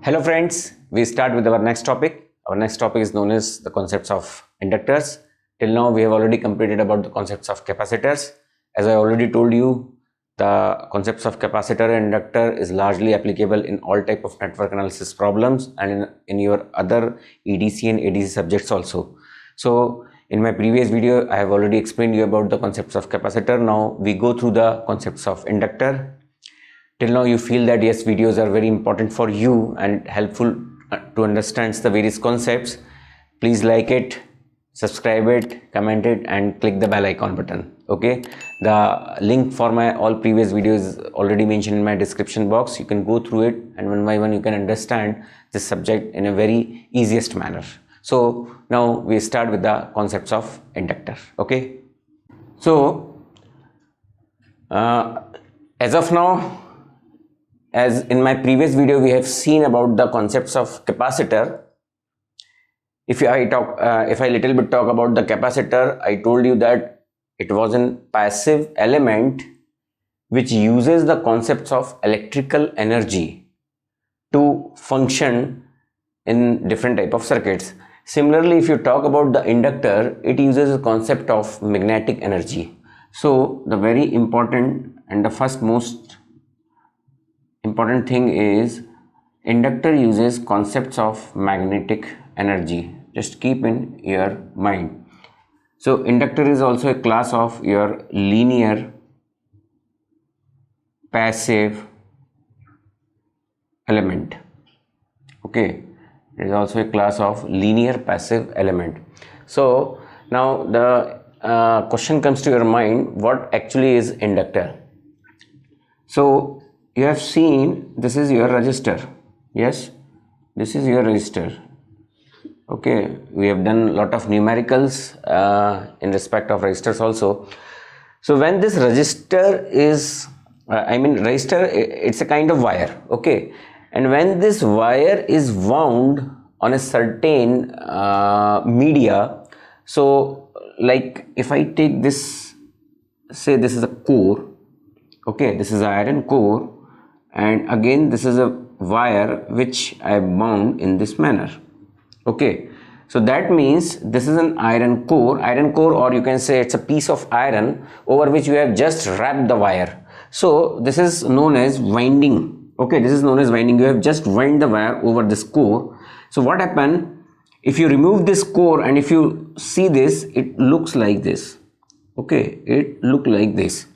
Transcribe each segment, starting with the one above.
Hello friends, we start with our next topic. Our next topic is known as the concepts of inductors. Till now we have already completed about the concepts of capacitors. As I already told you, the concepts of capacitor and inductor is largely applicable in all type of network analysis problems and in your other EDC and ADC subjects also. So in my previous video, I have already explained you about the concepts of capacitor. Now we go through the concepts of inductor. Till now you feel that yes, videos are very important for you and helpful to understand the various concepts. Please like it, subscribe it, comment it and click the bell icon button. Okay, the link for my all previous videos already mentioned in my description box. You can go through it and one by one you can understand this subject in a very easiest manner. So now we start with the concepts of inductor. Okay, so as of now, as in my previous video we have seen about the concepts of capacitor. If I little bit talk about the capacitor, I told you that it was a passive element which uses the concepts of electrical energy to function in different type of circuits. Similarly, if you talk about the inductor, it uses the concept of magnetic energy. So the very important and the first most important thing is inductor uses concepts of magnetic energy. Just keep in your mind. So inductor is also a class of your linear passive element. Okay, it is also a class of linear passive element. So now the question comes to your mind, what actually is inductor? So you have seen this is your resistor. Yes, this is your resistor. Okay, we have done a lot of numericals in respect of resistors also. So when this resistor is resistor, it's a kind of wire. Okay, and when this wire is wound on a certain media, so like if I take this, say this is a core. Okay, this is an iron core, and again this is a wire which I bound in this manner. Okay, so that means this is an iron core, or you can say it's a piece of iron over which you have just wrapped the wire. So this is known as winding. Okay, this is known as winding. You have just wind the wire over this core. So what happened if you remove this core and if you see this, it looks like this. Okay, it look like this.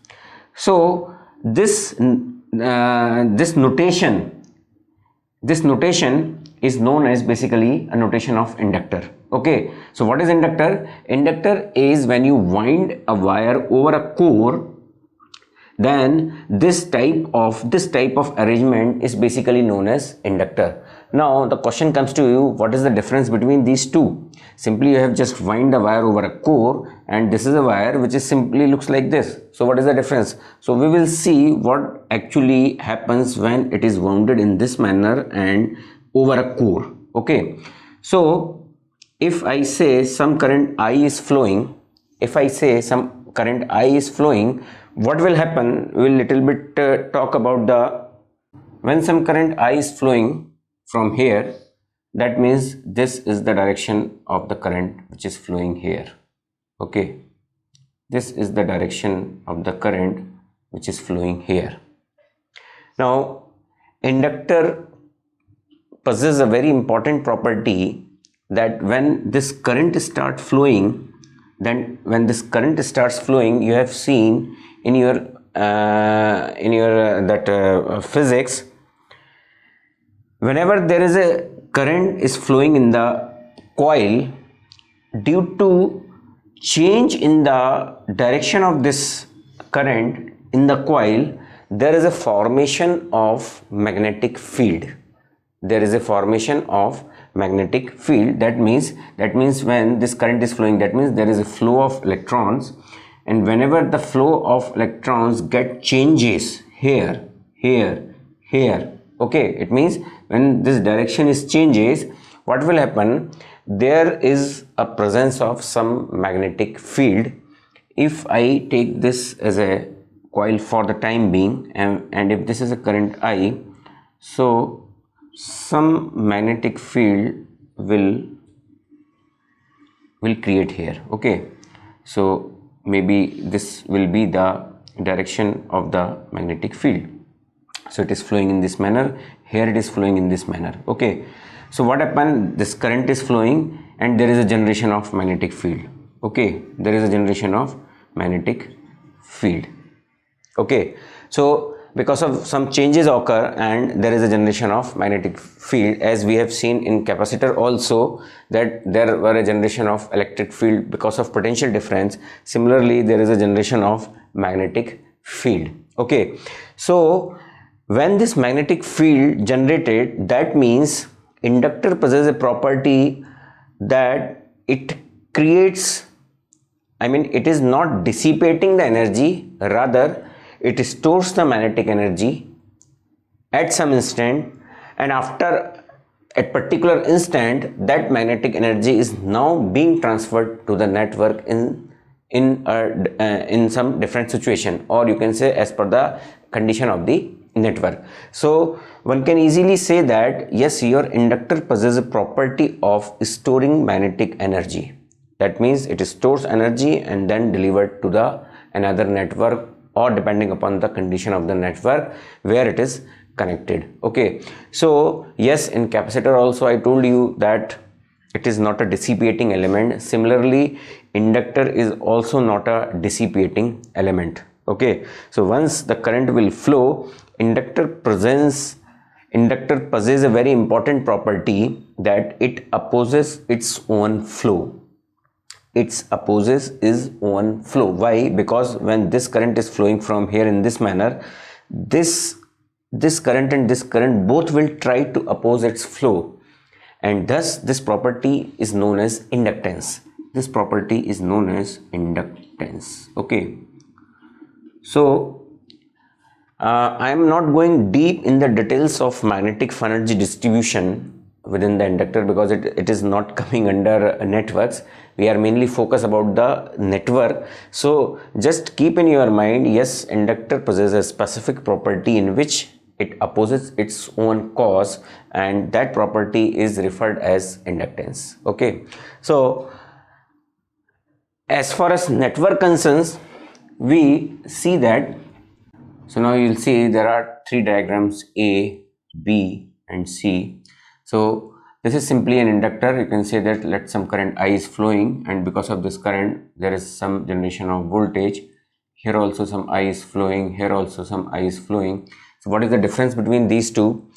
So this notation is known as basically a notation of inductor. Okay, so what is inductor? Inductor is when you wind a wire over a core, then this type of arrangement is basically known as inductor. Now the question comes to you, what is the difference between these two? Simply you have just wind the wire over a core, and this is a wire which is simply looks like this. So what is the difference? So we will see what actually happens when it is wounded in this manner and over a core. Okay, so if I say some current I is flowing, what will happen? We will little bit talk about when some current I is flowing from here, that means this is the direction of the current which is flowing here. Okay, this is the direction of the current which is flowing here. Now inductor possesses a very important property that when this current starts flowing, you have seen in your physics, whenever there is a current is flowing in the coil, due to change in the direction of this current in the coil, there is a formation of magnetic field. That means when this current is flowing, that means there is a flow of electrons, and whenever the flow of electrons get changes here, okay, it means when this direction is changes, what will happen? There is a presence of some magnetic field. If I take this as a coil for the time being, and if this is a current I, so some magnetic field will create here. Okay, so maybe this will be the direction of the magnetic field. So it is flowing in this manner, here it is flowing in this manner. Okay, so what happened, this current is flowing and there is a generation of magnetic field. Okay, there is a generation of magnetic field. Okay, so because of some changes occur and there is a generation of magnetic field, as we have seen in capacitor also, that there were a generation of electric field because of potential difference. Similarly, there is a generation of magnetic field. Okay, so when this magnetic field generated, that means inductor possesses a property that it creates, I mean, it is not dissipating the energy, rather it stores the magnetic energy at some instant, and after a particular instant that magnetic energy is now being transferred to the network in some different situation, or you can say as per the condition of the network. So one can easily say that yes, your inductor possesses a property of storing magnetic energy. That means it stores energy and then delivered to the another network, or depending upon the condition of the network where it is connected. Okay, so yes, in capacitor also I told you that it is not a dissipating element. Similarly, inductor is also not a dissipating element. Okay, so once the current will flow, inductor possesses a very important property that it opposes its own flow. It opposes its own flow. Why? Because when this current is flowing from here in this manner, this current and this current both will try to oppose its flow, and thus this property is known as inductance. This property is known as inductance. Okay, so I am not going deep in the details of magnetic energy distribution within the inductor because it is not coming under networks. We are mainly focused about the network. So just keep in your mind, yes, inductor possesses a specific property in which it opposes its own cause, and that property is referred as inductance. Okay, so as far as network concerns, we see that, so now you will see there are three diagrams, A, B and C. So this is simply an inductor. You can say that let some current I is flowing, and because of this current there is some generation of voltage. Here also some I is flowing, here also some I is flowing. So what is the difference between these two?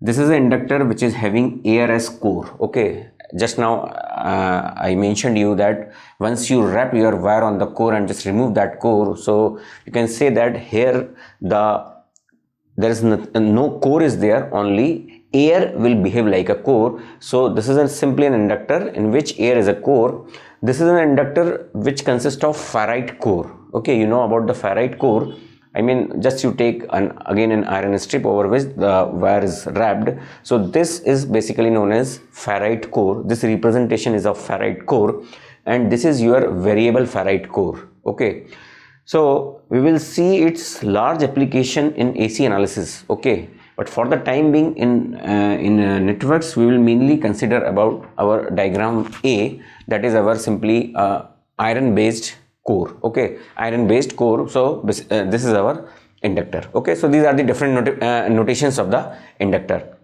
This is an inductor which is having air as core. Okay, just now I mentioned you that once you wrap your wire on the core and just remove that core, so you can say that here there is no core is there, only air will behave like a core. So this is simply an inductor in which air is a core. This is an inductor which consists of ferrite core. Okay, you know about the ferrite core. I mean, just you take again an iron strip over which the wire is wrapped. So this is basically known as ferrite core. This representation is of ferrite core, and this is your variable ferrite core. Okay, so we will see its large application in AC analysis. Okay, but for the time being in networks, we will mainly consider about our diagram A, that is our simply iron based core. Okay, iron based core. So this is our inductor. Okay, so these are the different notations of the inductor.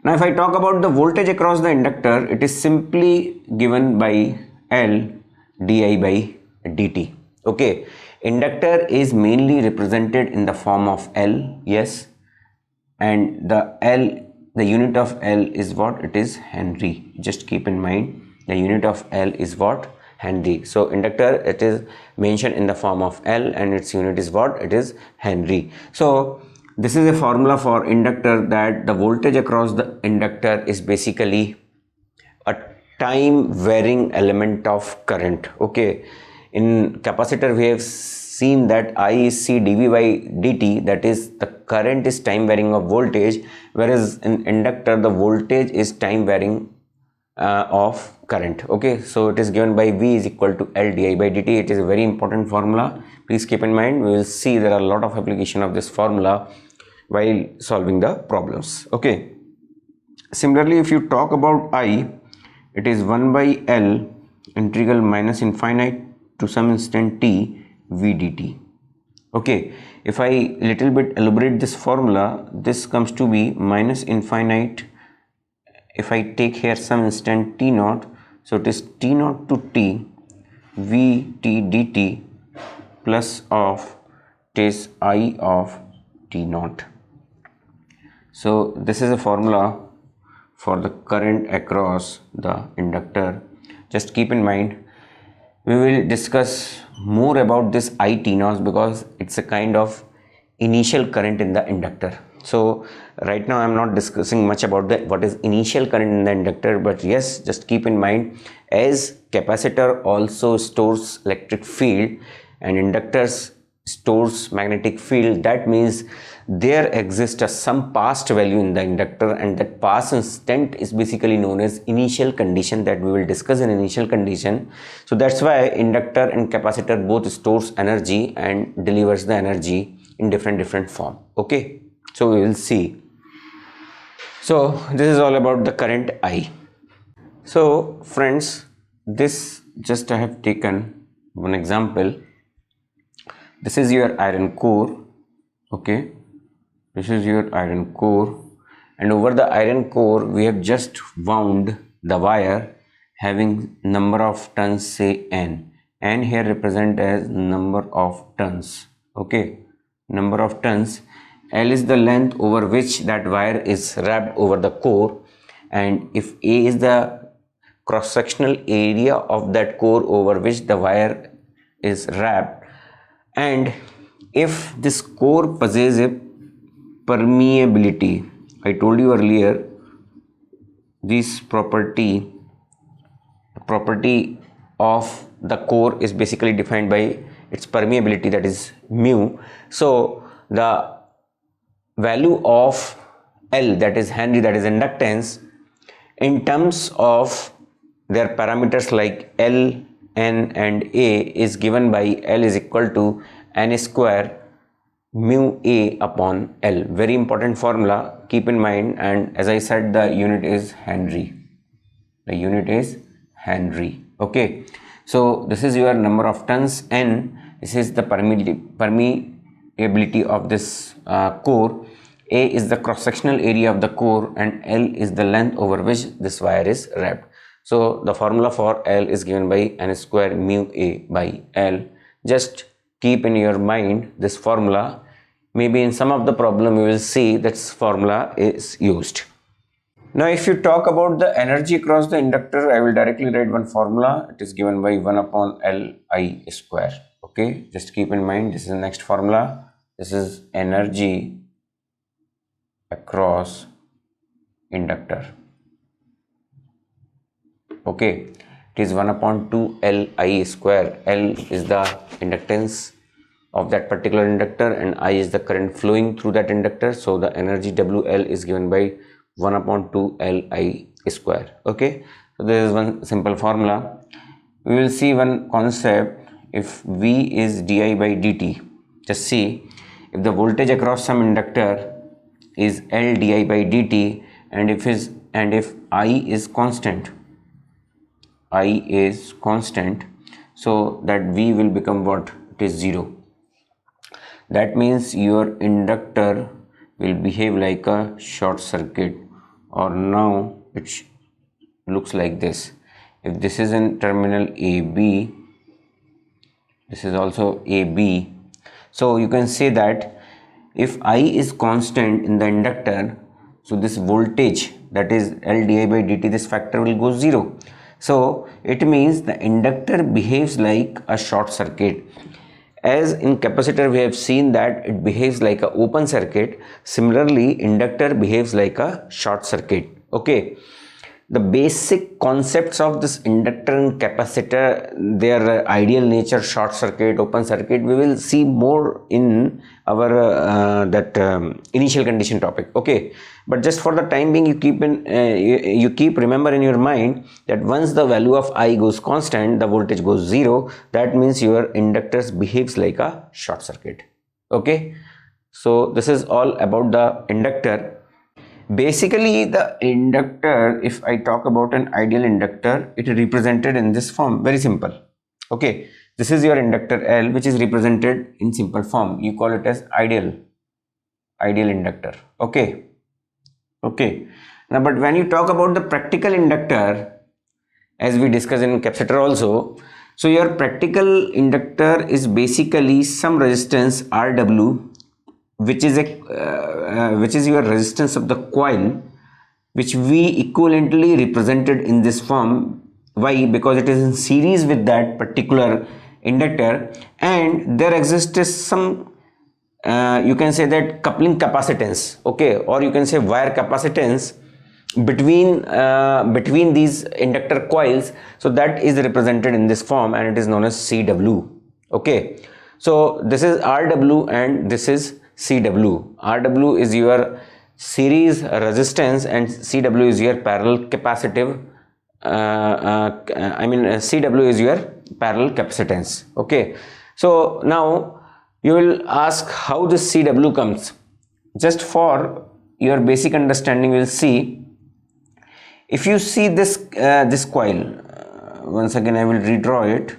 Now if I talk about the voltage across the inductor, it is simply given by L di by dt. Okay, inductor is mainly represented in the form of L, yes, and the unit of L is what? It is Henry. Just keep in mind the unit of L is what? Henry. So inductor, it is mentioned in the form of L and its unit is what? It is Henry. So this is a formula for inductor, that the voltage across the inductor is basically a time varying element of current. Okay, in capacitor we have seen that I is C dV by dt, that is the current is time varying of voltage, whereas in inductor the voltage is time varying of current. Okay, so it is given by V is equal to L di by dt. It is a very important formula. Please keep in mind, we will see there are a lot of application of this formula while solving the problems. Okay. Similarly, if you talk about I, it is 1 by L integral minus infinite to some instant t v dt. Okay, if I little bit elaborate this formula, this comes to be minus infinite. If I take here some instant t naught, so it is t naught to t v t dt plus of it is I of t naught. So this is a formula for the current across the inductor. Just keep in mind, we will discuss more about this I T naught because it's a kind of initial current in the inductor. So right now I am not discussing much about what is initial current in the inductor, but yes, just keep in mind, as capacitor also stores electric field and inductors stores magnetic field, that means there exists some past value in the inductor, and that past instant is basically known as initial condition that we will discuss in initial condition. So that's why inductor and capacitor both stores energy and delivers the energy in different form. Okay, so we will see. So this is all about the current I. So friends, this just I have taken one example. This is your iron core. Okay, this is your iron core, and over the iron core we have just wound the wire having number of turns, say n. N here represent as number of turns. Okay, number of turns. L is the length over which that wire is wrapped over the core, and if A is the cross-sectional area of that core over which the wire is wrapped, and if this core possesses a permeability, I told you earlier, this property of the core is basically defined by its permeability, that is mu. So the value of L, that is Henry, that is inductance, in terms of their parameters like L, N and A is given by L is equal to N square mu A upon L. Very important formula, keep in mind, and as I said, the unit is Henry. The unit is Henry. Okay, so this is your number of turns N. This is the permeability of this core. A is the cross-sectional area of the core, and L is the length over which this wire is wrapped. So the formula for L is given by N square mu A by L. Just keep in your mind this formula. Maybe in some of the problem you will see that formula is used. Now if you talk about the energy across the inductor, I will directly write one formula. It is given by 1 upon L I square. Okay, just keep in mind, this is the next formula. This is energy across inductor. Okay, it is 1 upon 2 L I square. L is the inductance of that particular inductor and I is the current flowing through that inductor. So the energy WL is given by 1 upon 2 L I square. Okay, so this is one simple formula. We will see one concept. If V is di by dt, just see, if the voltage across some inductor is L di by dt, and if I is constant, so that V will become what? It is 0. That means your inductor will behave like a short circuit, or now it looks like this. If this is in terminal AB, this is also AB, so you can say that if I is constant in the inductor, so this voltage, that is L di by dt, this factor will go 0. So it means the inductor behaves like a short circuit. As in capacitor we have seen that it behaves like an open circuit, similarly inductor behaves like a short circuit. Okay, the basic concepts of this inductor and capacitor, their ideal nature, short circuit, open circuit, we will see more in our initial condition topic. Okay, but just for the time being, you keep remember in your mind that once the value of I goes constant, the voltage goes 0. That means your inductors behaves like a short circuit. Okay, So this is all about the inductor. Basically, the inductor, if I talk about an ideal inductor, it is represented in this form. Very simple. Okay, this is your inductor L, which is represented in simple form. You call it as ideal inductor. Okay. Now, but when you talk about the practical inductor, as we discussed in capacitor also, so your practical inductor is basically some resistance Rw, which is your resistance of the coil, which we equivalently represented in this form. Why? Because it is in series with that particular inductor, and there exists some you can say that coupling capacitance, okay, or you can say wire capacitance between these inductor coils. So that is represented in this form, and it is known as Cw. Okay, so this is Rw and this is Cw. Rw is your series resistance and Cw is your parallel capacitive Cw is your parallel capacitance. Okay, so now you will ask how this Cw comes. Just for your basic understanding, we will see. If you see this this coil, once again I will redraw it.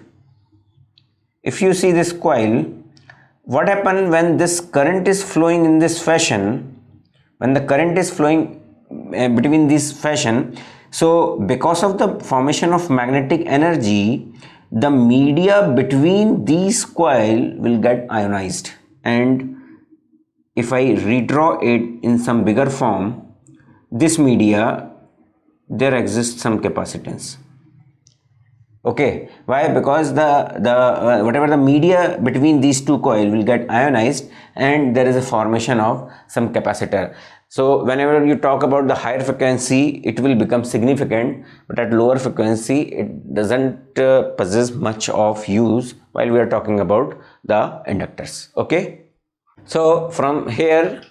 If you see this coil, what happens when this current is flowing in this fashion? When the current is flowing between this fashion, so because of the formation of magnetic energy, the media between these coil will get ionized, and if I redraw it in some bigger form, this media, there exists some capacitance. Okay, why? Because the whatever the media between these two coils will get ionized, and there is a formation of some capacitor. So whenever you talk about the higher frequency, it will become significant, but at lower frequency it doesn't possess much of use while we are talking about the inductors. Okay, so from here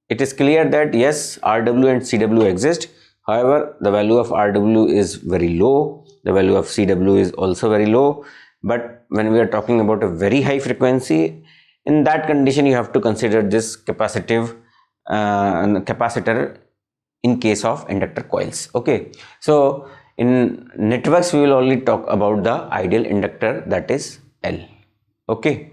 it is clear that yes, Rw and Cw exist. However, the value of Rw is very low, the value of Cw is also very low. But when we are talking about a very high frequency, in that condition you have to consider this capacitor in case of inductor coils. Okay, so in networks we will only talk about the ideal inductor, that is L. Okay,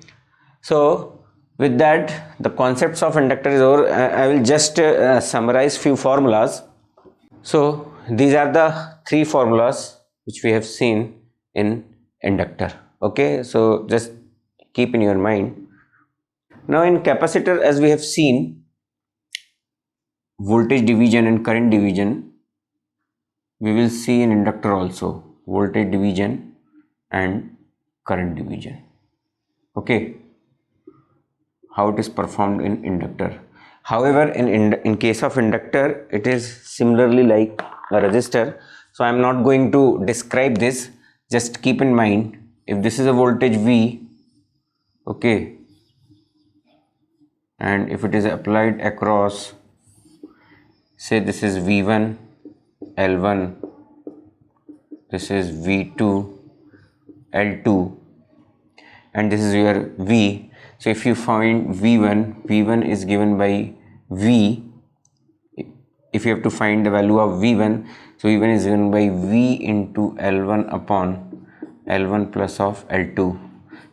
so with that the concepts of inductor is over. I will just summarize few formulas. So these are the three formulas which we have seen in inductor. Okay, so just keep in your mind. Now in capacitor, as we have seen, voltage division and current division, we will see in inductor also voltage division and current division. Okay, how it is performed in inductor. However, in case of inductor, it is similarly like a resistor. So I am not going to describe this. Just keep in mind, if this is a voltage V, okay, and if it is applied across, say this is V1, L1, this is V2, L2, and this is your V. So if you find V1 is given by V. If you have to find the value of V1, so V1 is given by V into L1 upon L1 plus of L2.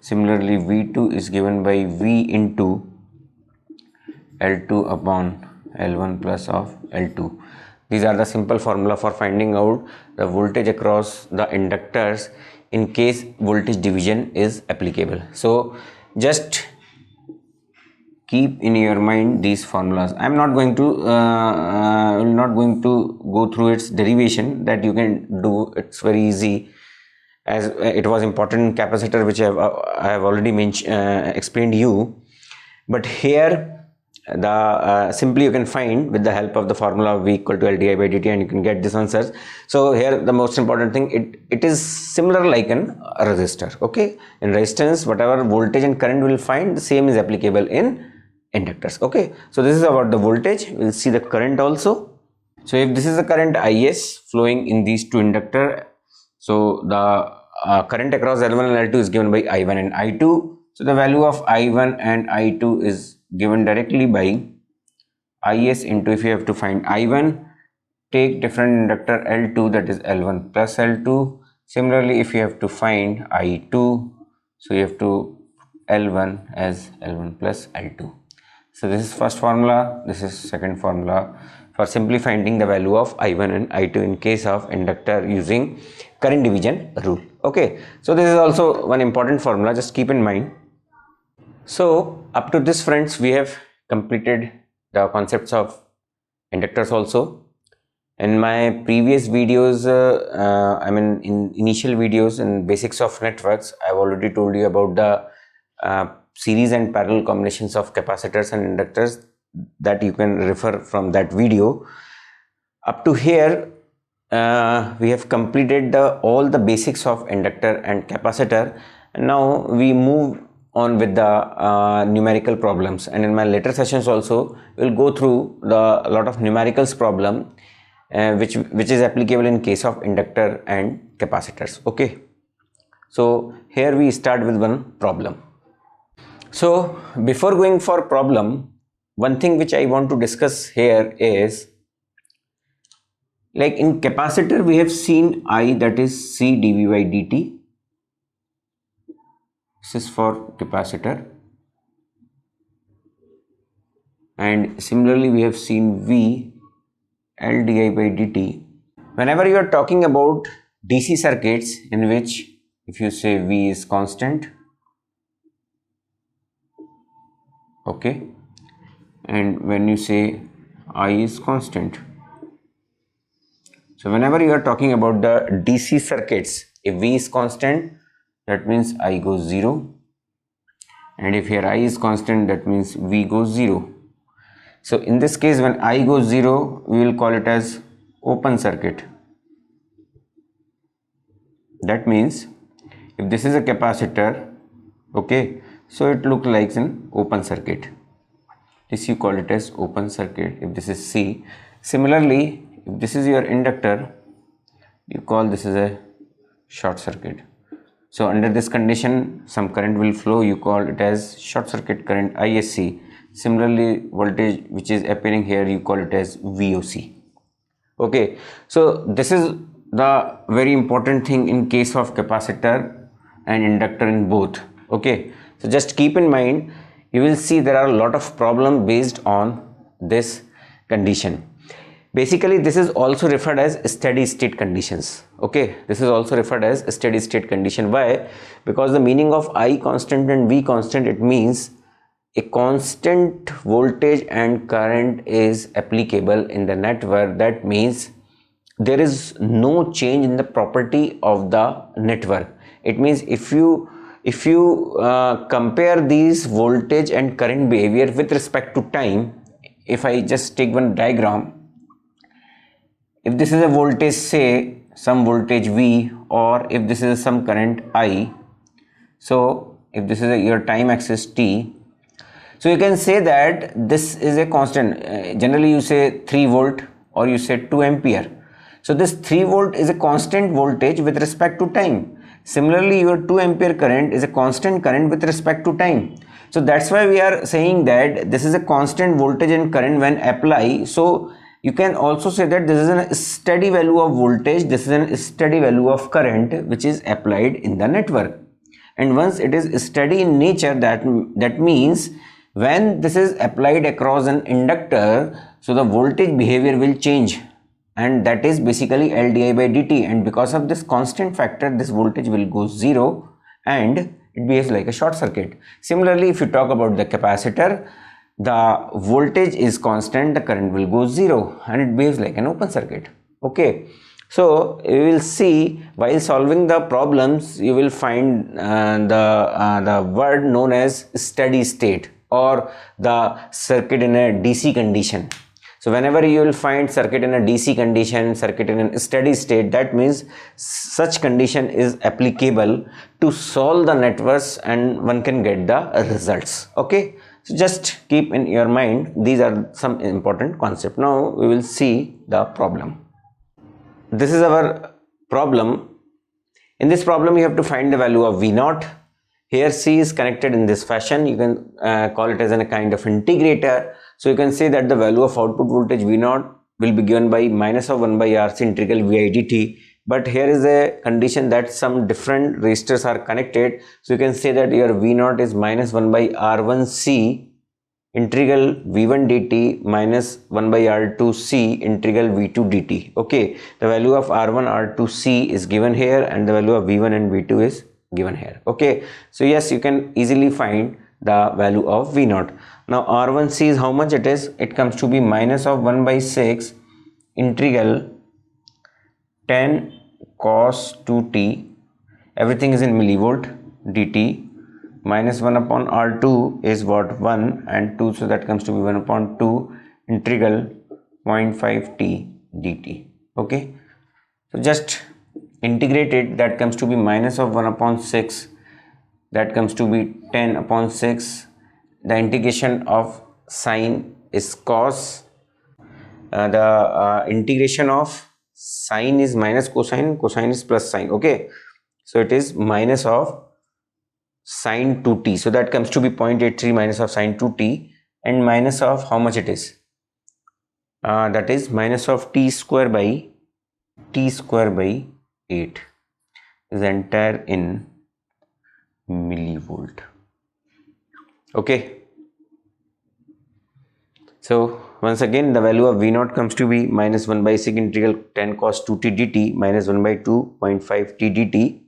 Similarly, V2 is given by V into L2 upon L1 plus of L2. These are the simple formula for finding out the voltage across the inductors in case voltage division is applicable. So just keep in your mind these formulas. I am not going to go through its derivation, that you can do. It's very easy, as it was important in capacitor, which I have already explained you. But here the simply you can find with the help of the formula V equal to L di by dt, and you can get this answers. So here the most important thing, it is similar like a resistor. Okay, in resistance whatever voltage and current will find, the same is applicable in inductors. Okay, so this is about the voltage. We'll see the current also. So if this is the current Is flowing in these two inductor, so the current across L1 and L2 is given by I1 and I2. So the value of I1 and I2 is given directly by Is into, if you have to find I1, take different inductor L2, that is L1 plus L2. Similarly, if you have to find I2, so you have to L1 as L1 plus L2. So this is first formula, this is second formula for simply finding the value of I1 and I2 in case of inductor using current division rule. Okay, so this is also one important formula, just keep in mind. So up to this, friends, we have completed the concepts of inductors also. In my previous videos, in initial videos and basics of networks, I've already told you about the series and parallel combinations of capacitors and inductors, that you can refer from that video. Up to here, we have completed all the basics of inductor and capacitor, and now we move on with the numerical problems, and in my later sessions also we'll go through a lot of numericals problem which is applicable in case of inductor and capacitors. Okay, so here we start with one problem. So before going for problem, one thing which I want to discuss here is, like in capacitor we have seen I, that is C dV by dt. This is for capacitor, and similarly we have seen V L di by dt. Whenever you are talking about DC circuits in which if you say V is constant, okay, and when you say I is constant, so whenever you are talking about the DC circuits, if V is constant, that means I goes 0, and if here I is constant, that means V goes 0. So in this case, when I goes 0, we will call it as open circuit. That means if this is a capacitor, okay, so it looks like an open circuit. This you call it as open circuit if this is C. Similarly, if this is your inductor, you call this as a short circuit. So under this condition, some current will flow, you call it as short circuit current ISC. Similarly, voltage which is appearing here, you call it as VOC. Okay, so this is the very important thing in case of capacitor and inductor in both. Okay, so just keep in mind, you will see there are a lot of problems based on this condition. Basically, this is also referred as steady state conditions. Okay, this is also referred as steady state condition. Why? Because the meaning of I constant and V constant, it means a constant voltage and current is applicable in the network. That means there is no change in the property of the network. It means if you compare these voltage and current behavior with respect to time, if I just take one diagram, if this is a voltage, say some voltage V, or if this is some current I, so if this is your time axis T, so you can say that this is a constant. Generally you say 3 volt or you say 2 ampere. So this 3 volt is a constant voltage with respect to time. Similarly, your 2 ampere current is a constant current with respect to time. So that's why we are saying that this is a constant voltage and current when apply. So you can also say that this is a steady value of voltage, this is a steady value of current which is applied in the network. And once it is steady in nature, that means when this is applied across an inductor, so the voltage behavior will change, and that is basically L di by dt, and because of this constant factor, this voltage will go 0 and it behaves like a short circuit. Similarly, if you talk about the capacitor, the voltage is constant, the current will go 0 and it behaves like an open circuit. Okay, so you will see while solving the problems, you will find the word known as steady state or the circuit in a DC condition. So whenever you will find circuit in a DC condition, circuit in a steady state, that means such condition is applicable to solve the networks and one can get the results. Okay, so just keep in your mind, these are some important concepts. Now we will see the problem. This is our problem. In this problem, you have to find the value of V0. Here C is connected in this fashion. You can call it as a kind of integrator. So you can say that the value of output voltage V0 will be given by minus of 1 by RC integral Vi dt. But here is a condition that some different resistors are connected. So you can say that your V0 is minus 1 by R1C integral V1 dt minus 1 by R2C integral V2 dt. Okay, the value of R1, R2C is given here and the value of V1 and V2 is given here. Okay, so yes, you can easily find the value of V0. Now R1C is how much it is? It comes to be minus of 1 by 6 integral 10 cos 2t, everything is in millivolt, dt, minus 1 upon R2 is what, 1 and 2, so that comes to be 1 upon 2 integral 0.5 t dt. Okay, so just integrate it, that comes to be minus of 1 upon 6, that comes to be 10 upon 6. The integration of sine is cos, the integration of sine is minus cosine, cosine is plus sine. Okay, so it is minus of sine 2t, so that comes to be 0.83 minus of sine 2t, and minus of how much it is, that is minus of t square by 8 is entire in millivolt. Okay, so once again the value of V0 comes to be minus 1 by 6 integral 10 cos 2t dt minus 1 by 2.5 t dt.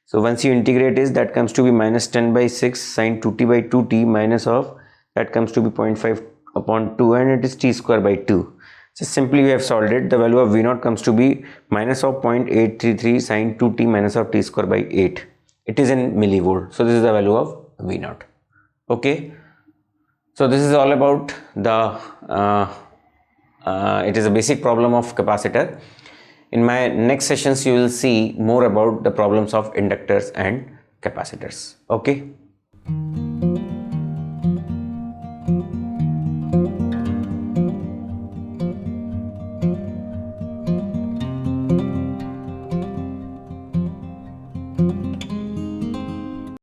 So once you integrate this, that comes to be minus 10 by 6 sine 2t by 2t minus of, that comes to be 0.5 upon 2 and it is t square by 2. So simply we have solved it. The value of V0 comes to be minus of 0.833 sine 2t minus of t square by 8. It is in millivolt. So this is the value of V0. Okay. So this is all about the, it is a basic problem of capacitor. In my next sessions, you will see more about the problems of inductors and capacitors. Okay.